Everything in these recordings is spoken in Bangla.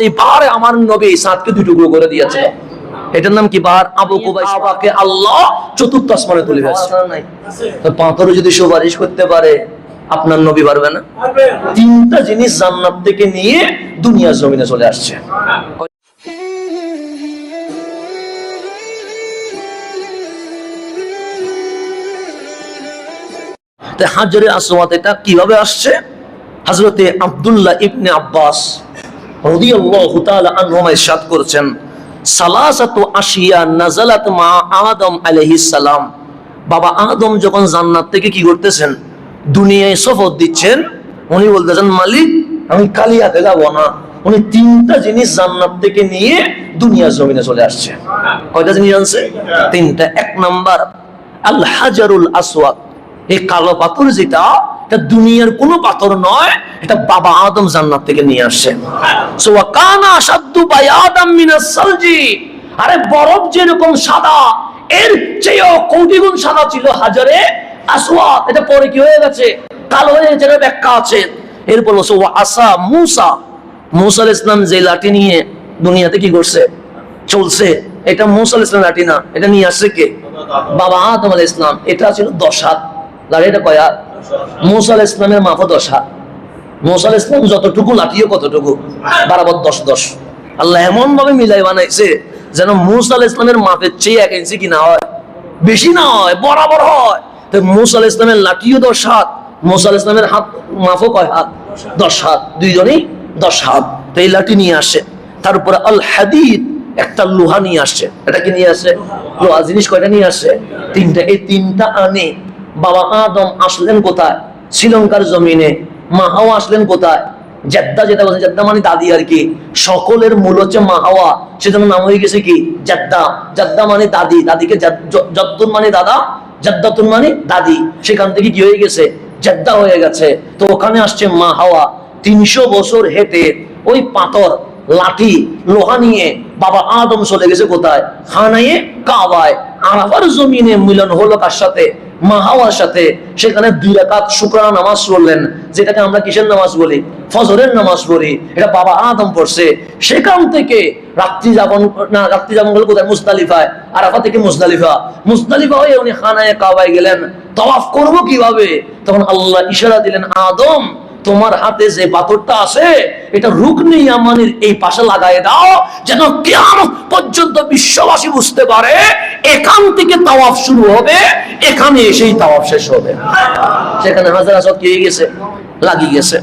এই পাহাড়ে আমার নবী সাতকে দুই টুকরো করে দিয়েছে। এটার নাম কি? পাহাড় আবু কুবাইস। কাবাকে আল্লাহ চতুর্থ আসমানে তুলে ফেলছে। তো পাথরও যদি সুপারিশ করতে পারে, আপনার নবী পারবে না? তিনটা জিনিস জান্নাত থেকে নিয়ে দুনিয়ার জমিনে চলে আসছে। হাজরে আসওয়াদ এটা কিভাবে আসছে? হযরতে আব্দুল্লাহ ইবনে আব্বাস রাদিয়াল্লাহু তাআলা আনহুমা ইরশাদ করেছেন, সালাসাতু আশিয়া নাযালাত মা আদম আলাইহিস সালাম। বাবা আদম যখন জান্নাত থেকে কি করতেছেন, দুনিয়ায় সফর দিচ্ছেন, উনি বলতেছেন, মালিক আমি খালি হাতে যাব না। উনি তিনটা জিনিস জান্নাত থেকে নিয়ে দুনিয়ার জমিনে চলে আসছে। কয়টা জিনিস আনছে? তিনটা। এক নাম্বার আল হাজারুল আসওয়াদ, এই কালো পাথর যেটা, এটা দুনিয়ার কোনো পাথর নয়, এটা বাবা আদম জান্নাত থেকে নিয়ে আসছে। সো ওয়া কানা আশাদ্দু বায়াদাম মিনাস সালজি, আরে বরফ যেরকম সাদা এর চেয়েও কোটি গুণ সাদা ছিল হাজারে আসওয়াদ। এটা পরে কি হয়ে গেছে? কালো হয়ে গেছে, ব্যাখ্যা আছে। এরপর ওয়া আসা মুসা, মুসা আলাইহিস সালাম যে লাঠি নিয়ে দুনিয়াতে কি করছে, চলছে, এটা মুসা আলাইহিস সালাম লাঠি না, এটা নিয়ে আসছে কে? বাবা আদম আলাইহিস সালাম। এটা ছিল 10 হাত। লাঠিটা কয় হাত? মুসা আলাইহিস সালামের মাপও 10 হাত। মুসা আলাইহিস সালাম যতটুকু লাঠিও কতটুকু, বরাবর 10-10। আল্লাহ এমন ভাবে মিলাই বানাইছে যেন মুসা আলাইহিস সালামের মাপের চেয়ে 1 ইঞ্চি কি না হয়, বেশি না হয়, বরাবর হয়। তো মুসা আলাইহিস সালামের লাঠিও 10 হাত, মুসা আলাইহিস সালামের হাত মাপও কয় হাত? 10 হাত। দুইজনই 10 হাত। তো এই লাঠি নিয়ে আসে। তারপরে আল হাদিদ, একটা লোহা নিয়ে আসছে। এটা কি নিয়ে আসে? লোহা জিনিস। কয়টা নিয়ে আসে? তিনটা। এই তিনটা আনে বাবা আদম আসলেন কোথায়? শ্রীলঙ্কার জমিনে। মা হাওয়া আসলেন কোথায়? জেদ্দা। যেটা বলছে জেদ্দা মানে দাদি আর কি। সকলের মূল হচ্ছে মা হাওয়া, সেজন্য নাম হয়ে গেছে কি? জেদ্দা। জেদ্দা মানে দাদি, দাদিকে জদ্দুন মানে দাদা, জেদ্দাতুন মানে দাদি। সেখান থেকে কি হয়ে গেছে? জেদ্দা হয়ে গেছে। তো ওখানে আসছে মা হাওয়া। 300 বছর হেঁটে ওই পাথর, লাঠি, লোহা নিয়ে বাবা আদম চলে গেছে কোথায়? খানায়ে কাবায়। আরাফার জমিনে মিলন হলো কার সাথে? মা হাওয়ার সাথে। সেখানে 2 রাকাত শুকরানা নামাজ পড়লেন, যেটাকে আমরা কিসের নামাজ বলি? ফজরের নামাজ পড়ি। এটা বাবা আদম পড়ছে। সেখান থেকে রাত্রি যাপন হলো কোথায়? মুজদালিফায়। আরাফা থেকে মুজদালিফা। মুজদালিফা হয়ে উনি খানায়ে কাবায় গেলেন। তাওয়াফ করব কিভাবে? তখন আল্লাহ ইশারা দিলেন, আদম তোমার হাতে যে পাথরটা আছে, এটা রুকনে ইয়ামানির এই পাশে লাগায় দাও, যেন কিয়ামত পর্যন্ত বিশ্ববাসী বুঝতে পারে এখান থেকে তাওয়াফ শুরু হবে, এখানে এসেই তাওয়াফ শেষ হবে। সেখানে হাজার আসওয়াদ কি হয়ে গেছে? লাগিয়ে গেছে।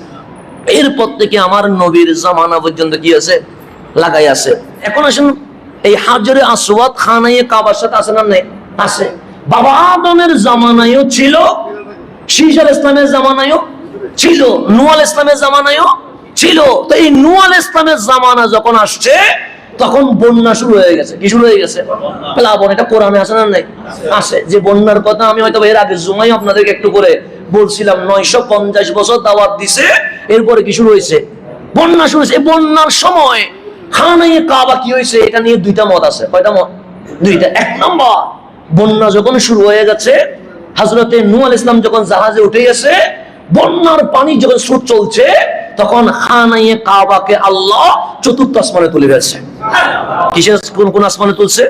এরপর থেকে আমার নবীর জামানা পর্যন্ত কি আছে? লাগাই আছে। এখন আসেন, এই হাজারে আসওয়াদ খানায়ে কাবার সাথে আছে না? নেই? আছে। বাবা আদমের জামানায়ও ছিল, শীস আলাইহিস ইসলামের জামানায়ও ছিল, নূহ আলাইহিস ইসলামের জামানায়ও ছিল। তো এই নূহ আলাইহিস ইসলামের জামানা যখন আসছে, তখন বন্যা শুরু হয়ে গেছে। কি শুরু হয়ে গেছে? প্লাবন। এটা কোরআনে আছে না? নাই? আছে। যে বন্যার কথা আমি হয়তো এর আগে জুমাই আপনাদেরকে একটু করে বলছিলাম। 950 বছর দাওয়াত দিছে, এরপরে কি শুরু হয়েছে? বন্যা শুরু হয়েছে। এই বন্যার সময় খানায়ে কাবা কি হয়েছে, এটা নিয়ে 2টা মত আছে। কয়টা মত? 2টা। এক নম্বর, বন্যা যখন শুরু হয়ে গেছে, হযরতে নূহ আলাইহিস সালাম যখন জাহাজে উঠে গেছে, বন্যার পানি যখন স্রোত চলছে, তখন খানায়ে কাবাকে আল্লাহ চতুর্থ আসমানে তুলে ফেলছে। কিসের? কোন আসমানে তুলছে?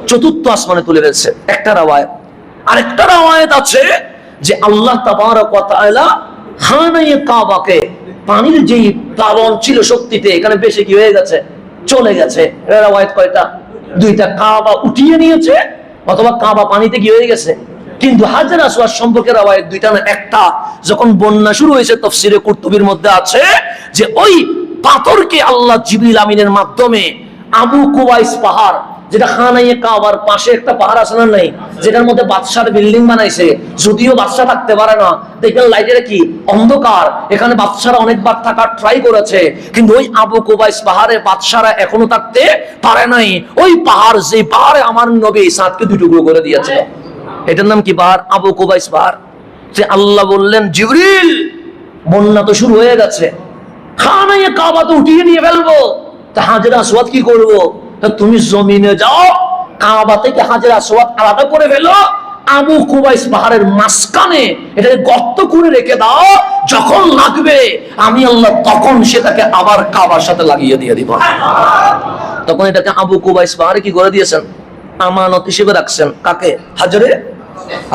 চতুর্থ আসমানে তুলে ফেলছে। একটা রাওয়ায়াত। আরেকটা রাওয়ায়াত আছে যে আল্লাহ তাবারক ওয়া তাআলা খানায়ে কাবাকে, পানির যেই প্লাবন ছিল শক্তিতে, এখানে বেশি কি হয়ে গেছে? চলে গেছে। এর রাওয়ায়াত কয়টা? 2টা। কাবা উঠিয়ে নিয়েছে, অথবা কাবা পানিতে কি হয়ে গেছে। কিন্তু হাজার আসওয়াদ সম্পর্কে রাওয়ায়াত 2টা না, একটা। যখন বন্যা শুরু হয়েছে, তাফসীরে কুরতুবীর মধ্যে আছে যে ওই পাথরকে আল্লাহ জিবরিল আমিনের মাধ্যমে আবু কুবাইস পাহাড়, যেটা খানায়ে কাবার পাশে একটা পাহাড় আছে না? নাই? যেটার মধ্যে বাদশার বিল্ডিং বানাইছে। যদিও বাদশা থাকতে পারে না, দেখেন লাইটের কি অন্ধকার। এখানে বাদশারা অনেকবার থাকার ট্রাই করেছে, কিন্তু ওই আবু কুবাইস পাহাড়ে বাদশারা এখনো থাকতে পারে নাই। ওই পাহাড়, যে পাহাড়ে আমার নবী সাতকে 2 টুকরো করে দিয়েছে, এটার নাম কি? পাহাড় আবু কুবাইস পাহাড়। যে আল্লাহ বললেন, জিবরিল বন্যা তো শুরু হয়ে গেছে, খানায়ে কাবা তো উঠিয়ে নিয়ে ফেলবো, তা হাজরে আসওয়াদ কি করবো? তা তুমি জমিনে যাও, কাবা থেকে হাজরে আসওয়াদ আলাদা করে ফেলো, আবু কুবাইস পাহাড়ের মাঝখানে এটাকে গর্ত করে রেখে দাও, যখন লাগবে আমি আল্লাহ তখন সেটাকে আবার কাবার সাথে লাগিয়ে দিয়ে দিব। তখন এটাকে আবু কুবাইস পাহাড়ে কি করে দিয়েছেন? আমানত হিসেবে রাখছেন। কাকে? হাজরে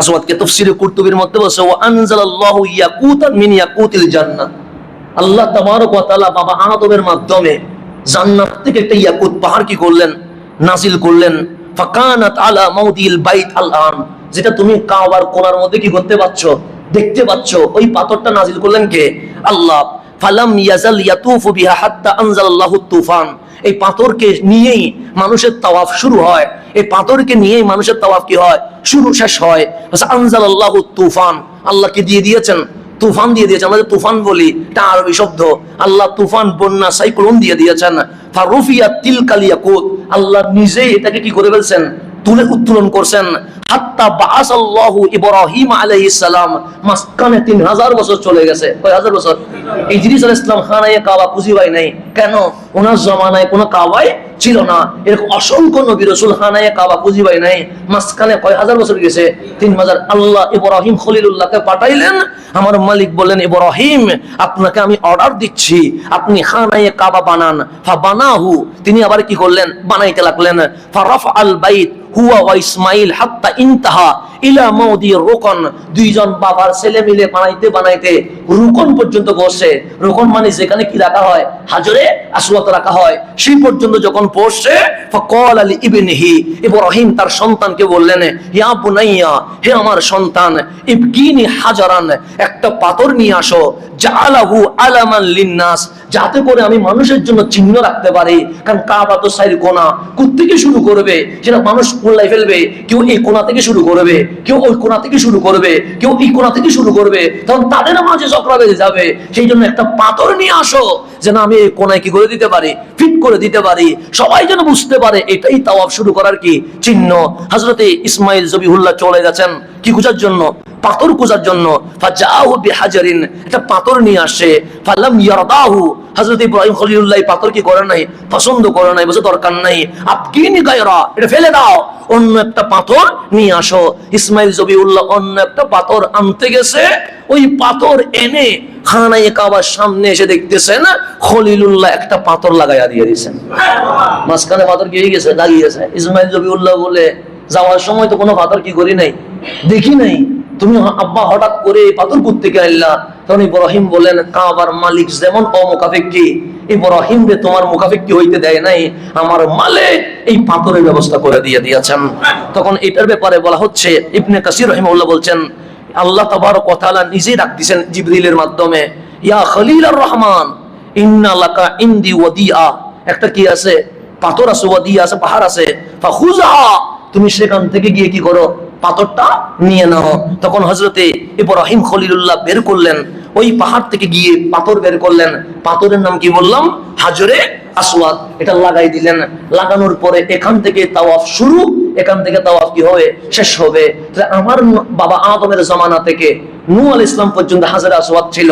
আসওয়াদকে। তাফসীরে কুরতুবীর মধ্যে বলছে ওয়া আনজালাল্লাহু ইয়াকুতান মিন ইয়াকুতিল জান্নাহ, আল্লাহ তাবারক ওয়া তাআলা বাবা আদমের মাধ্যমে জান্নাত থেকে একটা ইয়াকুত পাহাড় কি করলেন? নাজিল করলেন। ফাকানাত আলা মাউদিল বাইত আল-আন, যেটা তুমি কাবার কোণার মধ্যে কি করতে পাচ্ছ, দেখতে পাচ্ছ, ওই পাথরটা নাজিল করলেন কে? আল্লাহ। ফালাম ইয়াজাল ইয়াতুফু বিহা হাত্তা আনজালাল্লাহু তুফান, এই পাথরকে নিয়েই মানুষের তাওয়াফ শুরু হয়, এই পাথরকে নিয়েই মানুষের তাওয়াফ কি হয়? শুরু শেষ হয়। আনজালাল্লাহু তুফান, আল্লাহ কি দিয়ে দিয়েছেন? তুফান দিয়ে দিয়েছেন। আমরা তুফান বলি, এটা আরবি শব্দ। আল্লাহ তুফান, বন্যা, সাইক্লোন দিয়ে দিয়েছেন। ফারুফিয়াত তিলকাল ইয়াকুত, আল্লাহ নিজেই এটাকে কি করে ফেলছেন? তুলে উত্তোলন করছেন। হাত্তা বাআসাল্লাহু ইব্রাহিম আলাইহিস সালাম, মাঝখানে 3000 বছর চলে গেছে। কয় হাজার বছর? ইদ্রিস আলাইহিস সালাম খানায়ে কাবা খুঁজে পায় নাই। কেন? ওনার জমানায় কোনো কাবাই ছিল না। এরকম অসংখ্য নবী রাসূল খানায়ে কাবা খুঁজে পায় নাই। মাঝখানে কয় হাজার বছর গেছে? 3000। আল্লাহ ইব্রাহিম খলিলুল্লাহকে পাঠাইলেন। আমার মালিক বললেন, ইব্রাহিম আপনাকে আমি অর্ডার দিচ্ছি, আপনি খানায়ে কাবা বানান। ফাবানাহু, তিনি আবার কি করলেন? বানাইতে লাগলেন। ফারাফআল বাইত হুয়া ওয়া ইসমাইল হাত্তা ইনতাহা ইলা মাউদি রুকন, দুইজন বাবার ছেলে মিলে বানাইতে বানাইতে রুকন পর্যন্ত বসে। রুকন মানে যেখানে কি রাখা হয়? হাজরে আসওয়াদ রাখা হয়। সেই পর্যন্ত যখন পৌঁছছে, ফাকালা লি ইবনিহি, ইব্রাহিম তার সন্তানকে বললেন, ইয়া বুনাইয়া, হে আমার সন্তান, ইবগিনি হাজারান, একটা পাথর নিয়ে আসো, জাআলাহু আলামান লিন্নাস, যাতে করে আমি মানুষের জন্য চিহ্ন রাখতে পারি। কারণ কাবা তো চার কোণা, কোত্থেকে শুরু করবে সেটা মানুষ কোল্লাই ফেলবে। কেউ এই কোণা থেকে শুরু করবে, কেউ ওই কোণা থেকে শুরু করবে, কেউ এই কোণা থেকে শুরু করবে, তখন তাদের মাঝে ঝগড়া বেঁধে যাবে। সেই জন্য একটা পাথর নিয়ে আসো, যেন আমি এই কোণায় কি করে দিতে পারি? ফিট করে দিতে পারি, সবাই যেন বুঝতে পারে এটাই তাওয়াফ শুরু করার কি চিহ্ন। হযরতে ইসমাইল জবিহুল্লাহ চলে গেছেন কি খোঁজার জন্য? পাথর খোঁজার জন্য। ফাজাহু বিহাজারিন, একটা পাথর নিয়ে আসে। ফালাম ইয়ারদাহু, হযরত ইব্রাহিম খলিলুল্লাহ পাথর কি করে নাই? পছন্দ করে নাই, বলে দরকার নাই, আপকিনি গায়রা, এটা ফেলে দাও, অন্য একটা পাথর নিয়ে আসো। ইসমাইল জবিউল্লাহ অন্য একটা পাথর আনতে গেছে। ওই পাথর এনে খানায়ে কাবার সামনে এসে দেখতেছেন খলিলুল্লাহ একটা পাথর লাগাইয়া দিয়ে দিয়েছেন। মাঝখানে পাথর কি হয়ে গেছে? লাগিয়ে গেছে। ইসমাইল জবিউল্লাহ বলে, যাওয়ার সময় তো কোনো পাথর কি করি নাই, দেখি নাই, তুমি আব্বা হঠাৎ করে পাথর কোত্থেকে আনলা? তখন ইব্রাহিম বলেন, কাবার মালিক যেমন অমুখাপেক্ষী, ইব্রাহিম রে তোমার মুখাপেক্ষী হইতে দেয় নাই, আমার মালিক এই পাথরের ব্যবস্থা করে দিয়ে দিয়েছেন। তখন এটার ব্যাপারে বলা হচ্ছে, ইবনে কাসির রাহিমাহুল্লাহ বলছেন, আল্লাহ তাবারক ওয়া তাআলা নিজেই ডাক দিয়েছেন জিবরিলের মাধ্যমে, ইয়া খলিলুর রহমান ইন্না লাকা ইনদি ওয়াদিআ, একটা কি আছে? পাথর আছে, ওয়াদিআ আছে, পাহাড় আছে। ফাখুযা, তুমি সেখান থেকে গিয়ে কি করো? পাথরটা নিয়ে নাও। তখন হযরতে ইব্রাহিম খলিলুল্লাহ বের করলেন, ওই পাহাড় থেকে গিয়ে পাথর বের করলেন। পাথরের নাম কি বললাম? হাজরে আসওয়াদ। এটা লাগাই দিলেন। লাগানোর পরে এখান থেকে তাওয়াফ শুরু, এখান থেকে তাওয়াফ কি হবে? শেষ হবে। তাহলে আমার বাবা আদমের জামানা থেকে নূহ আলাইহিস সালাম পর্যন্ত হাজরে আসওয়াদ ছিল।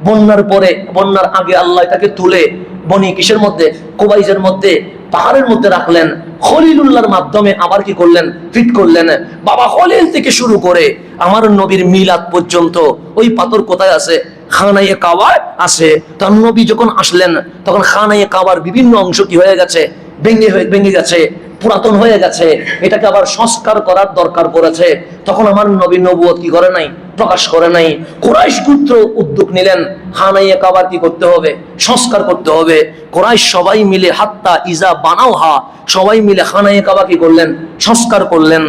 বন্যার পরে, বন্যার আগে আল্লাহ এটাকে তুলে বনি কিসের মধ্যে? কুবাইজের মধ্যে, পাহাড়ের মধ্যে রাখলেন। খলিলুল্লাহর মাধ্যমে আবার কি করলেন? ফিট করলেন। বাবা খলিল থেকে শুরু করে আমার নবীর মিলাদ পর্যন্ত ওই পাথর কোথায় আছে? খানায়ে কাবার আছে। তখন নবী যখন আসলেন, তখন খানায়ে কাবার বিভিন্ন অংশ কি হয়ে গেছে? ভেঙে গেছে, পুরাতন হয়ে গেছে। এটাকে আবার সংস্কার করার দরকার পড়েছে। তখন আমার নবী নবুয়ত কি করে নাই? প্রকাশ করে নাই। কুরাইশ গোত্র উদ্যোগ নিলেন, খানায়ে কাবার কি করতে হবে? সংস্কার করতে হবে। কুরাইশ সবাই মিলে হাত্তা ইজা বানাওহা, সবাই মিলে খানায়ে কাবা কি করলেন? সংস্কার করলেন।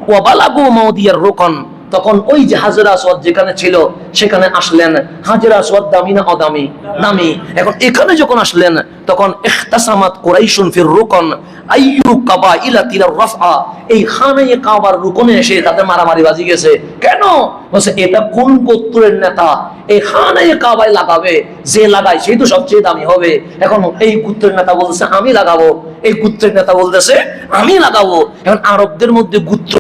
ওয়া বালাগু মাউদিয়ার রুকন, তখন ওই যে হাজরা আসওয়াদ যেখানে ছিল সেখানে আসলেন। হাজরা আসওয়াদ দামি না অদামি? দামি। এখন এখানে যখন আসলেন, তখন ইখতাসামাত কুরাইশুন ফির রুকন আইয়ু কাবাইলাতির রাফআ, এই খানায়ে কাবার রুকনে এসে তাদের মারামারি বাজি গেছে। কেন? বলছে এটা কোন গোত্রের নেতা এই খানায়ে কাবায় লাগাবে, যে লাগায় সেই তো সবচেয়ে দামি হবে। এখন এই গোত্রের নেতা বলতেছে আমি লাগাবো, এই গোত্রের নেতা বলতেছে আমি লাগাবো। এখন আরবদের মধ্যে গোত্র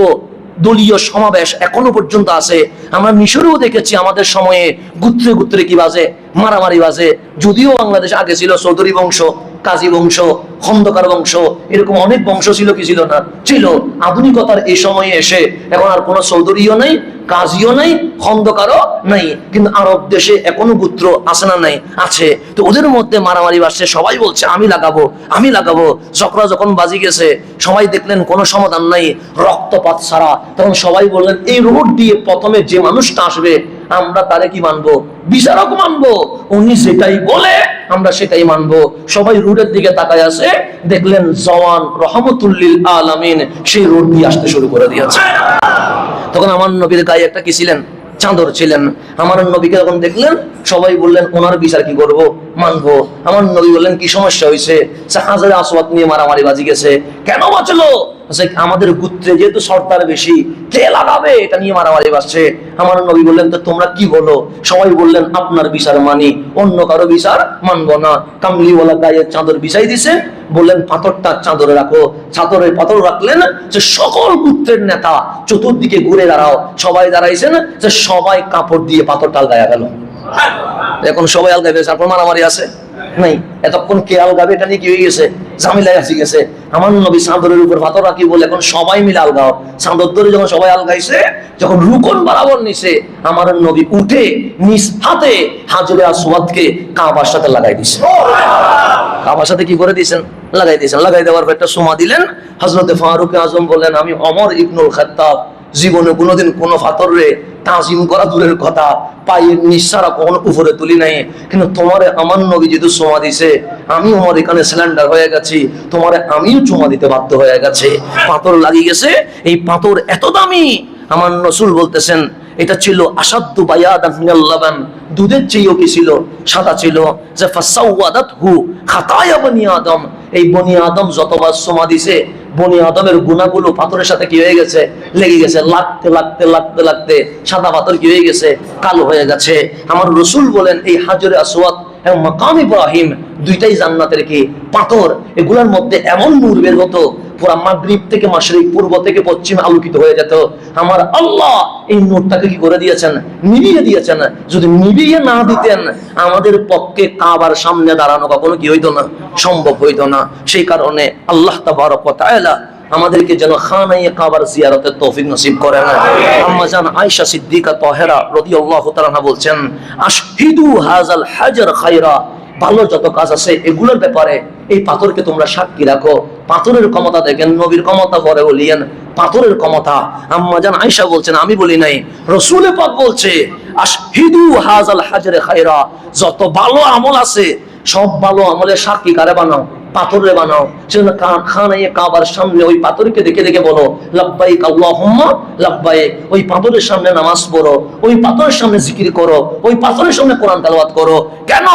দলীয় সমাবেশ এখনো পর্যন্ত আছে। আমরা মিশরেও দেখেছি আমাদের সময়ে গোত্রে গোত্রে কি বাজে? মারামারি বাজে। যদিও বাংলাদেশ আগে ছিল চৌধুরী বংশ, কাজী বংশ, খন্দকার বংশ, এরকম অনেক বংশ ছিল কি ছিল না? ছিল। আধুনিকতার এই সময়ে এসে এখন আর কোনো চৌধুরীও নাই, কাজীও নাই, খন্দকারও নাই, কিন্তু আরব দেশে এখনো গোত্র আছে না নাই? আছে। তো ওদের মধ্যে মারামারি বাড়ছে, সবাই বলছে আমি লাগাবো, আমি লাগাবো। ঝগড়া যখন বাজি গেছে, সবাই দেখলেন কোনো সমাধান নাই, রক্তপাত ছাড়া, তখন সবাই বললেন এই রোড দিয়ে প্রথমে যে মানুষটা আসবে আমরা তারে কি মানবো? বিচারক মানবো। উনি যেটাই বলে আমরা সেটাই মানবো। সবাই রোডের দিকে তাকায় আছে, দেখলেন জওয়ান রহমতুল্লিল আলামিন সেই রোড দিয়ে আসতে শুরু করে দিয়েছে। তখন আমার নবীর গায়ে একটা কি ছিলেন? চাদর ছিলেন। আমার নবীকে যখন দেখলেন সবাই বললেন ওনার বিচার কি করব? মানবো। আমার নবী বললেন কি সমস্যা হয়েছে? হাজারে আসওয়াদ নিয়ে মারামারি বাজি গেছে। কেন বাঁচলো? আমাদের গোত্রে যেহেতু সর্দার বেশি, কে লাগাবে এটা নিয়ে মারামারি বাজছে। আমার নবী বললেন তো তোমরা কি বলো? সবাই বললেন আপনার বিচার মানি, অন্য কারো বিচার মানবো না। কামলিওয়ালা গায়ে চাদর বিছাই দিছে, বললেন পাথরটা চাদরে রাখো। চাদরে পাথর রাখলেন, যে সকল গোত্রের নেতা চতুর্দিকে ঘুরে দাঁড়াও। সবাই দাঁড়াইছেন, যে সবাই কাপড় দিয়ে পাথরটা আলগায়া গেল। এখন সবাই আলগাবে, তারপর মারামারি আছে নাই। এতক্ষণ কে আলগাবে এটা নিয়ে কি হয়ে গেছে? ঝামেলায় আসি গেছে। আমার নবী চাদরের উপর পাথর রাখি বলে এখন সবাই মিলে আলগাও। চাদর ধরে যখন সবাই আলগাইছে, যখন রুকন বরাবর নিছে, আমার নবী উঠে নিজ হাতে হাজরে আসওয়াদকে কাবার সাথে লাগাই দিছে। কাবার সাথে কি করে দিয়েছেন? লাগাই দিয়েছেন। লাগাই দেওয়ার পর একটা সুমা দিলেন। হযরতে ফারুক আজম বলেন আমি ওমর ইবনুল খাত্তাব জীবনে কোনোদিন কোনো ফাতরে তাজিম করা দূরের কথা, পায়ের নিঃসারা কখনো উপরে তুলি নাই, কিন্তু তোমারে আমার নবী যেহেতু চুমা দিছে, আমি ওমর এখানে সিলিন্ডার হয়ে গেছি, তোমারে আমিও চুমা দিতে বাধ্য হয়ে গেছে। পাথর লাগিয়ে গেছে। এই পাথর এত দামি, আমার রাসূল বলতেছেন এটা ছিল আসাদ্দু বায়াদান মিনাল লাবান, দুধের চেয়েও কি ছিল? সাদা ছিল। যে ফাসাওয়াদাতহু খাতায়া বনি আদম, এই বনি আদম যতবার চুমা দিছে বনি আদমের গুনাহগুলো পাথরের সাথে কি হয়ে গেছে? লেগে গেছে। লাগতে লাগতে লাগতে লাগতে সাদা পাথর কি হয়ে গেছে? কালো হয়ে গেছে। আমার রাসূল বলেন এই হাজরে আসওয়াদ এবং মাকাম ইব্রাহিম দুইটাই জান্নাতের কি পাথর। এগুলোর মধ্যে এমন নূর বের হতো, পুরা মাগরিব থেকে মাশরিক, পূর্ব থেকে পশ্চিম আলোকিত হয়ে যেত। আমার আল্লাহ এই নূরটাকে কি করে দিয়েছেন? নিভিয়ে দিয়েছেন। যদি নিভিয়ে না দিতেন আমাদের পক্ষে কাবার সামনে দাঁড়ানো কখনো কি হইতো না? সম্ভব হইতো না। সেই কারণে আল্লাহ তাবারক ওয়া তাআলা আমাদেরকে যেন খানায়ে কাবার জিয়ারতের তৌফিক নসিব করেন। আম্মা জান আয়েশা সিদ্দিকা তাহেরা রাদিয়াল্লাহু তাআলা বলছেন আশহিদু হাযাল হাজার খায়রা, ভালো যত কাজ আছে এগুলোর ব্যাপারে এই পাথরকে তোমরা সাক্ষী রাখো। পাথরের ক্ষমতা দেখেন, নবীর ক্ষমতা পরে বলিয়েন, পাথরের ক্ষমতা। আম্মা জান আয়েশা বলছেন আমি বলি নাই, রাসূল পাক বলছে আশহিদু হাযাল হাজারে খায়রা, যত ভালো আমল আছে সব ভালো আমলের সাক্ষী কারে বানাও? পাথরে বানাও। সেজন্য খানায়ে কাবার সামনে ওই পাথরকে দেখে দেখে বলো লাব্বাইক আল্লাহুম্মা লাব্বাইক। ওই পাথরের সামনে নামাজ পড়ো, ওই পাথরের সামনে জিকির করো, ওই পাথরের সামনে কোরআন তেলাওয়াত করো। কেন?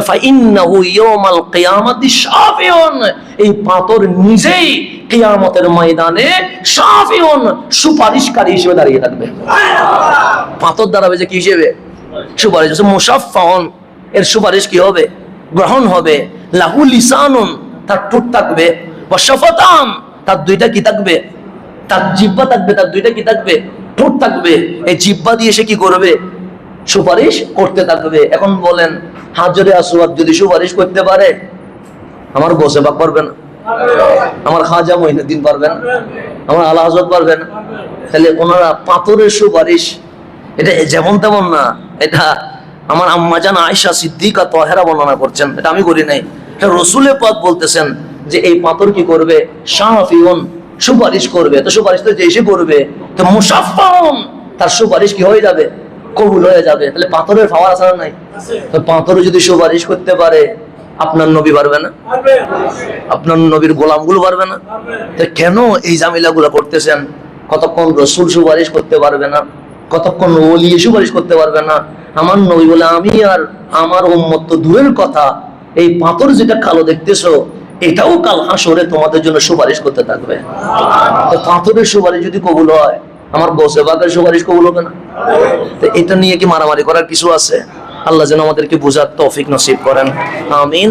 ফা ইন্নাহু ইয়াউমাল কিয়ামাতি শাফিউন, এই পাথর নিজেই কিয়ামতের ময়দানে শাফিউন, সুপারিশকারী হিসেবে দাঁড়িয়ে থাকবে। পাথর দাঁড়াবে যে কি হিসেবে? সুপারিশ। মুশাফফাউন, এর সুপারিশ কি হবে? গ্রহণ হবে। লাহু লিসানুন, তার ঠোঁট থাকবে। ওয়া শাফাতান, তার দুইটা কি থাকবে? তার জিহ্বা থাকবে। তার দুইটা কি থাকবে? ঠোঁট থাকবে। এই জিহ্বা দিয়ে সে কি করবে? সুপারিশ করতে থাকবে। এখন বলেন হাজরে আসওয়াদ যদি সুপারিশ করতে পারে, আমার গোসে বাক পারবে না? আমার খাজা মঈনুদ্দিন পারবে না? আমার আলা হযরত পারবে না? তাহলে ওনারা পাথরের সুপারিশ, এটা যেমন তেমন না। এটা আমার আম্মা জান আয়েশা সিদ্দিকা তাহেরা বর্ণনা করছেন, এটা আমি করি নাই। এটা রাসূল পাক বলতেছেন যে এই পাথর কি করবে? শাফিউন, সুপারিশ করবে। তো সুপারিশ তো যে এসে করবে, তো মুশাফফাউন, তার সুপারিশ কি হয়ে যাবে? কবুল হয়ে যাবে। তাহলে পাথরের পাওয়ার আছে না নাই? তো পাথর যদি সুপারিশ করতে পারে, আপনার নবী পারবে না? আপনার নবীর গোলামগুলো পারবে না? তো কেন এই ঝামেলাগুলো করতেছেন? কতক্ষণ রাসূল সুপারিশ করতে পারবে না, কতক্ষণ ওলি সুপারিশ করতে পারবে না। আমার নবী বলে আমি আর আমার উম্মত তো দূরের কথা, এই পাথর যেটা কালো দেখতেছো এটাও কাল হাসরে তোমাদের জন্য সুপারিশ করতে থাকবে। তো পাথরের সুপারিশ যদি কবুল হয়, আমার গোসে বাকের সুপারিশ কবুল হবে না? তো এটা নিয়ে কি মারামারি করার কিছু আছে? আল্লাহ যেন আমাদেরকে বুঝার তৌফিক নসিব করেন। আমিন।